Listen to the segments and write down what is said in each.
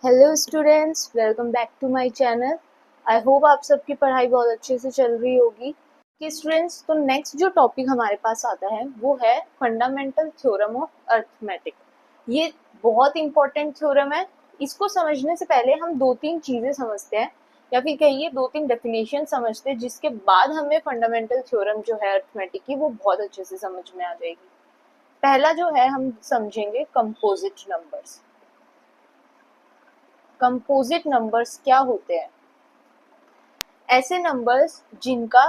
Hello students, welcome back to my channel. I hope आप सबकी पढ़ाई बहुत अच्छे से चल रही होगी। कि स्टूडेंट्स, तो नेक्स्ट जो टॉपिक हमारे पास आता है वो है फंडामेंटल थ्योरम ऑफ अर्थमेटिक। ये बहुत इंपॉर्टेंट थ्योरम है। इसको समझने से पहले हम दो तीन चीजें समझते हैं, या फिर कहिए दो तीन डेफिनेशन समझते हैं, जिसके बाद हमें फंडामेंटल थ्योरम जो है अर्थमेटिक की वो बहुत अच्छे से समझ में आ जाएगी। पहला जो है हम समझेंगे कंपोजिट नंबर्स। कंपोजिट नंबर्स क्या होते हैं? ऐसे नंबर्स जिनका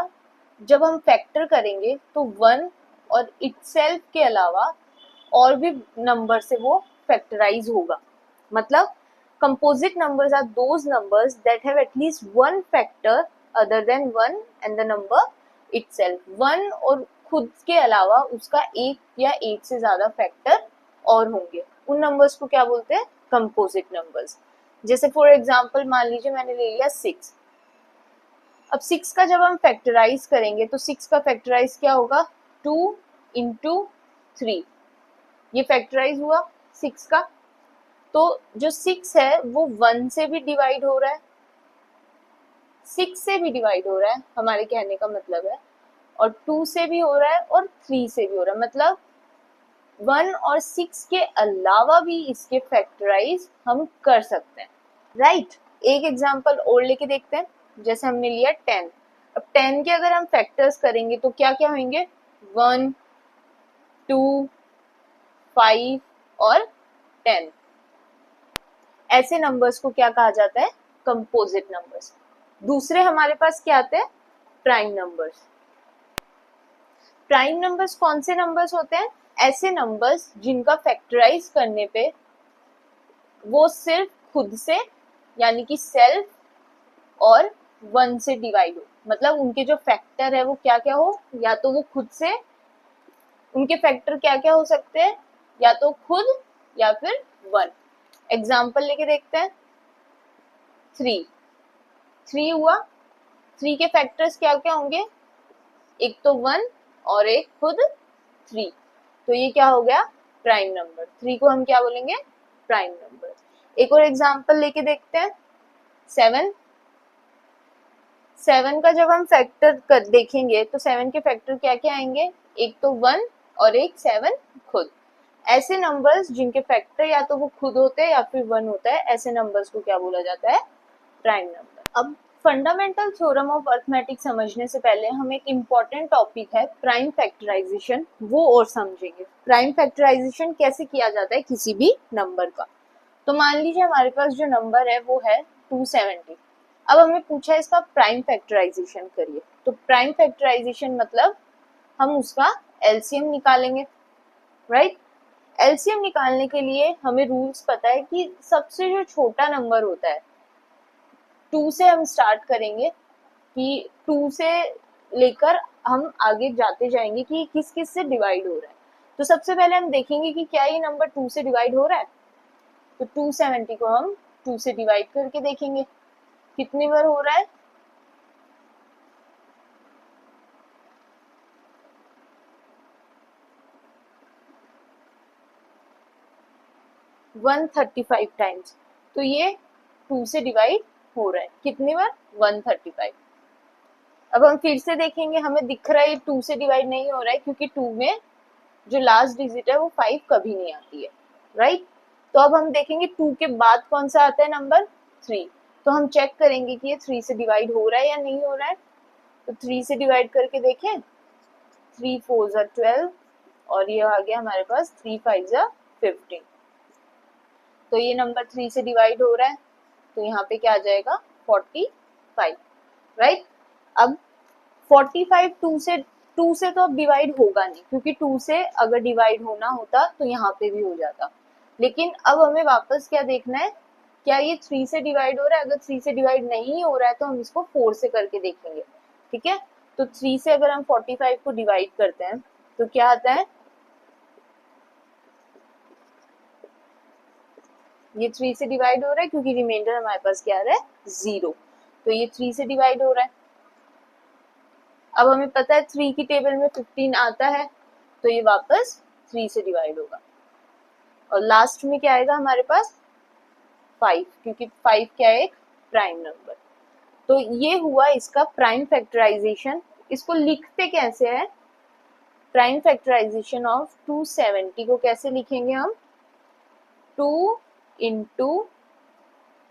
जब हम फैक्टर करेंगे तो वन और इटसेल्फ के अलावा और भी नंबर से वो फैक्टराइज होगा। मतलब composite numbers are those numbers that have at least one factor other than one and the number itself. One और खुद के अलावा उसका एक या एक से ज्यादा फैक्टर और होंगे। उन नंबर्स को क्या बोलते हैं? Composite numbers. जैसे फॉर एग्जाम्पल मान लीजिए मैंने ले लिया 6। अब 6 का जब हम फैक्टराइज करेंगे तो 6 का फैक्टराइज क्या होगा? 2 इंटू 3। ये फैक्टराइज हुआ 6 का। तो जो 6 है वो 1 से भी डिवाइड हो रहा है, 6 से भी डिवाइड हो रहा है, हमारे कहने का मतलब है, और 2 से भी हो रहा है और 3 से भी हो रहा है। मतलब 1 और 6 के अलावा भी इसके फैक्टराइज हम कर सकते हैं, राइट? एक एग्जांपल और लेके देखते हैं। जैसे हमने लिया 10। अब 10 के अगर हम फैक्टर्स करेंगे तो क्या क्या होंगे? 1, 2, 5 और 10। ऐसे नंबर्स को क्या कहा जाता है? Composite numbers. दूसरे हमारे पास क्या आते हैं? Prime numbers. प्राइम नंबर्स कौन से नंबर्स होते हैं? ऐसे नंबर्स जिनका फैक्टराइज करने पे वो सिर्फ खुद से यानी कि सेल्फ और 1 से डिवाइड हो। मतलब उनके जो फैक्टर है वो क्या क्या हो? या तो वो खुद से, उनके फैक्टर क्या क्या हो सकते हैं? या तो खुद या फिर 1। एग्जाम्पल लेके देखते हैं। 3 हुआ। 3 के फैक्टर्स क्या क्या होंगे? एक तो 1 और एक खुद 3। तो ये क्या हो गया? Prime number. 3 को हम क्या बोलेंगे? Prime number. एक और एग्जाम्पल लेके देखते हैं। 7। 7 का जब हम फैक्टर कर देखेंगे तो 7 के फैक्टर क्या क्या आएंगे? एक तो 1 और एक 7 खुद। ऐसे नंबर्स जिनके फैक्टर या तो वो खुद होते हैं या फिर 1 होता है, ऐसे नंबर्स को क्या बोला जाता है? Prime number. अब फंडामेंटल थ्योरम ऑफ अर्थमेटिक समझने से पहले हम एक इम्पॉर्टेंट टॉपिक है प्राइम फैक्टराइजेशन, वो और समझेंगे। प्राइम फैक्टराइजेशन कैसे किया जाता है किसी भी नंबर का। तो मान लीजिए हमारे पास जो नंबर है वो है 270। अब हमें पूछा है इसका प्राइम फैक्टराइजेशन करिए। तो प्राइम फैक्टराइजेशन मतलब हम उसका एलसीएम निकालेंगे, राइट? एलसीएम निकालने के लिए हमें रूल्स पता है कि सबसे जो छोटा नंबर होता है 2 से हम स्टार्ट करेंगे, कि 2 से लेकर हम आगे जाते जाएंगे कि किस किस से डिवाइड हो रहा है। तो सबसे पहले हम देखेंगे कि क्या ये नंबर 2 से डिवाइड हो रहा है। तो 270 को हम 2 से डिवाइड करके देखेंगे कितनी बार हो रहा है। One 35 times. तो ये 2 से डिवाइड हो रहा है कितनी बार? 135। अब हम फिर से देखेंगे, हमें दिख रहा है 2 से डिवाइड नहीं हो रहा है, क्योंकि 2 में जो लास्ट डिजिट है वो 5 कभी नहीं आती है, राइट? तो अब हम देखेंगे 2 के बाद कौन सा आता है नंबर? 3। तो हम चेक करेंगे कि ये 3 से डिवाइड हो रहा है या नहीं हो रहा है। तो 3 से डिवाइड करके देखें। 3 4 ज़ा 12 और ये आ गया हमारे पास 3 5 ज़ा 15। तो ये नंबर 3 से डिवाइड हो रहा है, तो यहाँ पे क्या आ जाएगा? 45, राइट? अब 45 2 से तो अब डिवाइड होगा नहीं, क्योंकि 2 से अगर डिवाइड होना होता तो यहाँ पे भी हो जाता। लेकिन अब हमें वापस क्या देखना है? क्या ये 3 से डिवाइड हो रहा है? अगर 3 से डिवाइड नहीं हो रहा है तो हम इसको 4 से करके देखेंगे, ठीक है? तो 3 से अगर हम 45 को डिवाइड करते हैं तो क्या आता है? ये 3 से डिवाइड हो रहा है, क्योंकि रिमाइंडर हमारे पास क्या आ रहा है? 0। तो ये 3 से डिवाइड हो रहा है। अब हमें पता है 3 की टेबल में 15 आता है, तो ये वापस 3 से डिवाइड होगा। और लास्ट में क्या आएगा हमारे पास? 5, क्योंकि 5 क्या है, एक प्राइम नंबर। तो ये हुआ इसका प्राइम फैक्टराइजेशन। इसको लिखते कैसे हैं, प्राइम फैक्टराइजेशन ऑफ 270 को कैसे लिखेंगे हम, 2 into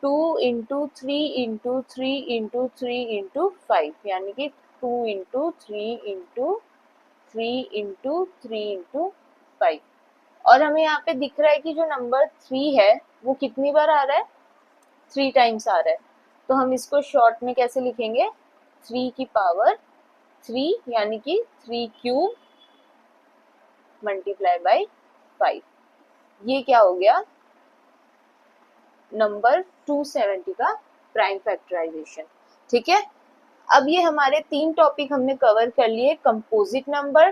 2 into 3 into 3 into 3 into 5, यानी कि 2 इंटू 3 इंटू 3 इंटू 3 इंटू 5। और हमें यहाँ पे दिख रहा है कि जो नंबर 3 है वो कितनी बार आ रहा है, 3 टाइम्स आ रहा है। तो हम इसको शॉर्ट में कैसे लिखेंगे, 3 की पावर 3, यानी कि 3 क्यूब मल्टीप्लाई बाई 5। ये क्या हो गया, नंबर 270 का प्राइम फैक्टराइजेशन। ठीक है, अब ये हमारे 3 टॉपिक हमने कवर कर लिए, कंपोजिट नंबर,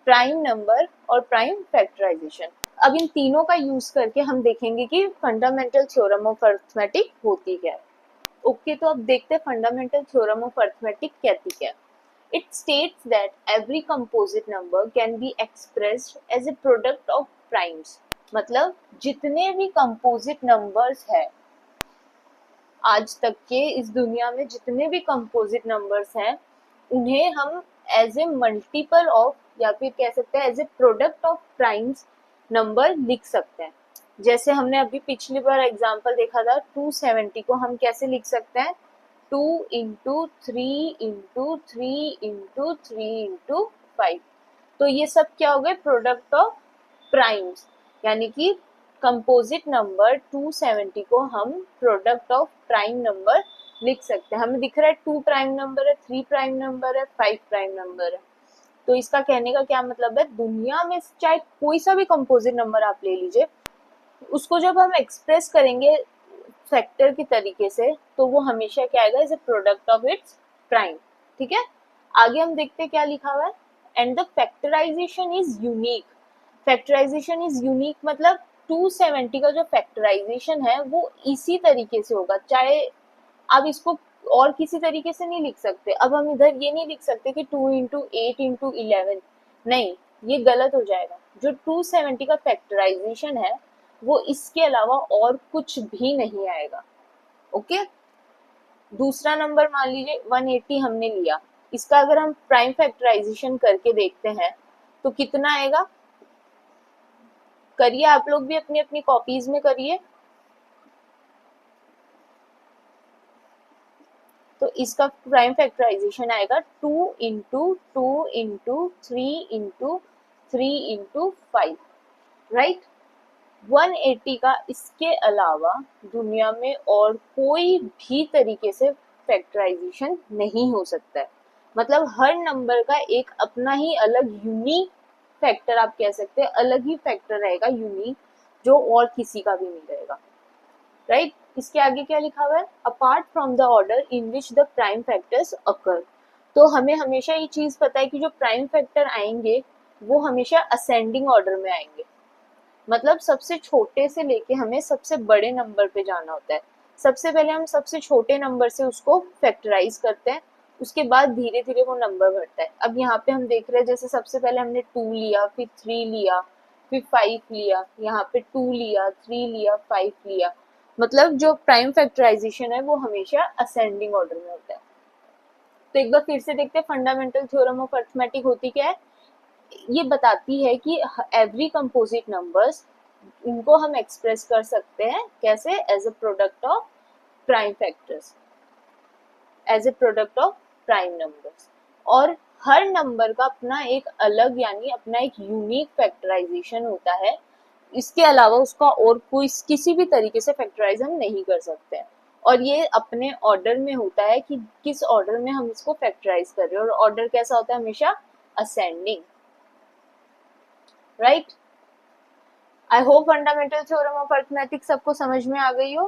प्राइम नंबर और प्राइम फैक्टराइजेशन। अब इन तीनों का यूज करके हम देखेंगे कि फंडामेंटल थ्योरम ऑफ अरिथमेटिक होती क्या है। ओके, तो अब देखते हैं फंडामेंटल थ्योरम ऑफ अरिथमेटिक कहती क्या है। It states that every composite number can be expressed as a product of primes। मतलब जितने भी कंपोजिट नंबर्स है आज तक के इस दुनिया में, जितने भी कंपोजिट नंबर्स हैं उन्हें हम एज ए मल्टीपल ऑफ, या फिर कह सकते हैं as a product of primes number लिख सकते हैं। जैसे हमने अभी पिछली बार एग्जांपल देखा था, 270 को हम कैसे लिख सकते हैं, 2 इंटू 3 इंटू 3 इंटू 3 इंटू 5। तो ये सब क्या हो गए, प्रोडक्ट ऑफ प्राइम्स, यानी कि कंपोजिट नंबर 270 को हम प्रोडक्ट ऑफ प्राइम नंबर लिख सकते हैं। हमें दिख रहा है 2 प्राइम नंबर है, 3 प्राइम नंबर है, 5 प्राइम नंबर है। तो इसका कहने का क्या मतलब है, दुनिया में चाहे कोई सा भी कंपोजिट नंबर आप ले लीजिए, उसको जब हम एक्सप्रेस करेंगे फैक्टर की तरीके से, तो वो हमेशा क्या आएगा, is a product of its prime. ठीक है, आगे हम देखते हैं क्या लिखा हुआ है, and the factorization is unique. Factorization is unique मतलब 270 का जो फैक्टराइजेशन है वो इसी तरीके से होगा, चाहे आप इसको और किसी तरीके से नहीं लिख सकते। अब हम इधर ये नहीं लिख सकते कि 2 इंटू 8 इंटू 11, नहीं, ये गलत हो जाएगा। जो 270 का फैक्टराइजेशन है वो इसके अलावा और कुछ भी नहीं आएगा। ओके, दूसरा नंबर मान लीजिए 180 हमने लिया, इसका अगर हम प्राइम फैक्टराइजेशन करके देखते हैं तो कितना आएगा, करिए आप लोग भी अपनी अपनी कॉपीज में करिए। तो इसका प्राइम फैक्टराइजेशन आएगा 2 into 2 into 3 into 3 into 5, right. 180 का इसके अलावा दुनिया में और कोई भी तरीके से फैक्टराइजेशन नहीं हो सकता है। मतलब हर नंबर का एक अपना ही अलग यूनिक फैक्टर, आप कह सकते हैं अलग ही फैक्टर रहेगा यूनिक, जो और किसी का भी नहीं रहेगा, राइट। इसके आगे क्या लिखा हुआ है, apart from the order in which the prime factors occur. तो हमें हमेशा ये चीज पता है कि जो प्राइम फैक्टर आएंगे वो हमेशा असेंडिंग ऑर्डर में आएंगे। मतलब सबसे छोटे से लेके हमें सबसे बड़े नंबर पे जाना होता है। सबसे पहले हम सबसे छोटे नंबर से उसको फैक्टराइज करते हैं, उसके बाद धीरे धीरे वो नंबर बढ़ता है। अब यहाँ पे हम देख रहे हैं, जैसे सबसे पहले हमने 2 लिया, फिर 3 लिया, फिर 5 लिया, यहाँ पे 2 लिया, 3 लिया, 5 लिया। मतलब जो प्राइम फैक्टराइजेशन है वो हमेशा असेंडिंग ऑर्डर में होता है। तो एक बार फिर से देखते हैं फंडामेंटल थ्योरम ऑफ अरिथमेटिक होती क्या है। ये बताती है कि एवरी कंपोजिट नंबर्स, इनको हम एक्सप्रेस कर सकते हैं कैसे, as a product of prime factors, as a product of prime numbers. और हर नंबर का अपना एक अलग, यानी अपना एक यूनिक फैक्टराइजेशन होता है। इसके अलावा उसका और कोई किसी भी तरीके से फैक्टराइज हम नहीं कर सकते हैं। और ये अपने ऑर्डर में होता है कि किस ऑर्डर में हम इसको फैक्टराइज कर रहे हैं, और ऑर्डर कैसा होता है, हमेशा ascending, right. I hope fundamental theorem of arithmetic सबको समझ में आ गई हो।